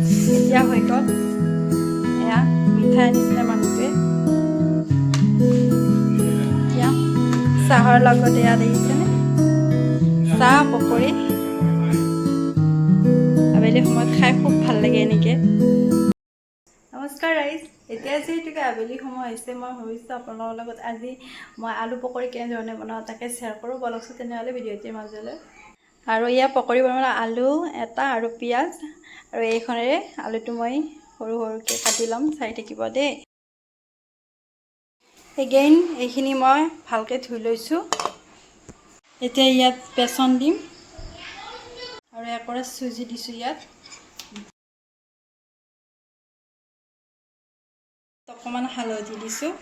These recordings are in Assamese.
এতিয়া হৈ গ'ল এয়া মিঠাই আনিছিলে মানুহটোৱে এতিয়া চাহৰ লগত এয়া দেখিছেনে চাহ পকৰি আবেলি সময়ত খাই খুব ভাল লাগে এনেকৈ নমস্কাৰ ৰাইজ এতিয়া যিহেতুকে আবেলি সময় হৈছে মই ভাবিছোঁ আপোনালোকৰ লগত আজি মই আলু পকৰি কেনেধৰণে বনাওঁ তাকে শ্বেয়াৰ কৰোঁ বলকচোন তেনেহ'লে ভিডিঅ'টিৰ মাজলৈ আৰু ইয়াৰ পকৰি বনাবলৈ আলু এটা আৰু পিঁয়াজ আৰু এইখনেৰে আলুটো মই সৰু সৰুকৈ কাটি ল'ম চাই থাকিব দেই এগেইন এইখিনি মই ভালকৈ ধুই লৈছোঁ এতিয়া ইয়াত বেচন দিম আৰু একৰা চুজি দিছোঁ ইয়াত অকণমান হালধি দিছোঁ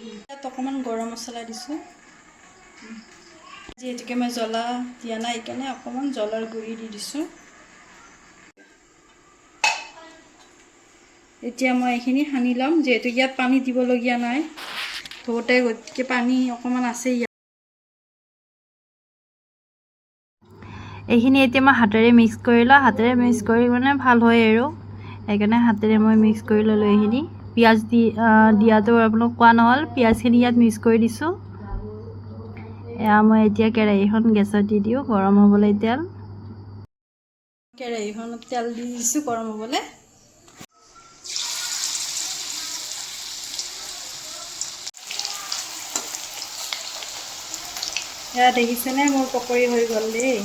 ইয়াত অকণমান গৰম মছলা দিছোঁ যিহেতুকে মই জ্বলা দিয়া নাই সেইকাৰণে অকণমান জ্বলাৰ গুড়ি দি দিছোঁ এতিয়া মই এইখিনি সানি ল'ম যিহেতু ইয়াত পানী দিবলগীয়া নাই ধোওঁতে গতিকে পানী অকণমান আছে ইয়াত এইখিনি এতিয়া মই হাতেৰে মিক্স কৰি লওঁ হাতেৰে মিক্স কৰি মানে ভাল হয় আৰু সেইকাৰণে হাতেৰে মই মিক্স কৰি ল'লোঁ এইখিনি পিঁয়াজ দিয়াটো আপোনাক কোৱা নহ'ল পিঁয়াজখিনি ইয়াত মিক্স কৰি দিছোঁ এয়া মই এতিয়া কেৰাহীখন গেছত দি দিওঁ গৰম হ'বলৈ তেল কেৰাহীখনত তেল দি দিছোঁ গৰম হ'বলৈ এয়া দেখিছেনে মোৰ পকৰি হৈ গ'ল দেই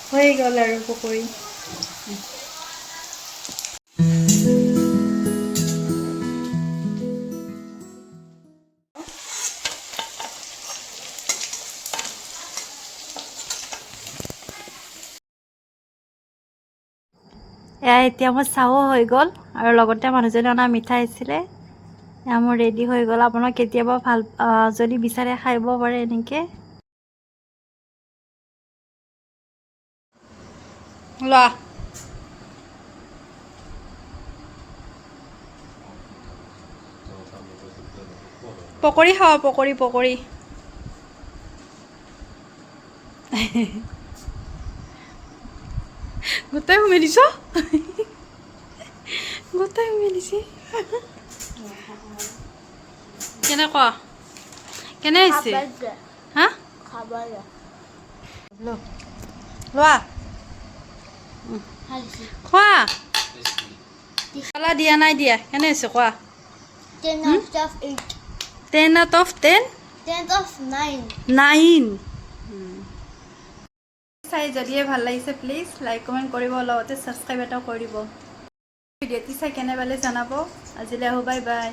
হৈ গ'ল আৰু পকৰি এয়া এতিয়া মোৰ চাহো হৈ গ'ল আৰু লগতে মানুহজনে অনা মিঠাই আছিলে এয়া মোৰ ৰেডি হৈ গ'ল আপোনাক কেতিয়াবা ভাল যদি বিচাৰে খাব পাৰে এনেকৈ লোৱা পকৰি খাওঁ পকৰি পকৰি গোটাই সোমাই দিছ গোটাই সোমাই দিছে কেনেকুৱা কেনে হৈছে হা লোৱা খোৱা কলা দিয়া নাই দিয়া কেনে হৈছে কোৱা 10 out of 8. 10 out of 10 10 of 9. 9 চাই যদিহে ভাল লাগিছে প্লিজ লাইক কমেণ্ট কৰিব লগতে ছাবস্ক্ৰাইব এটাও কৰি দিব ভিডিঅ'টি চাই কেনে পালে জনাব আজিলৈ আহোঁ বাই বাই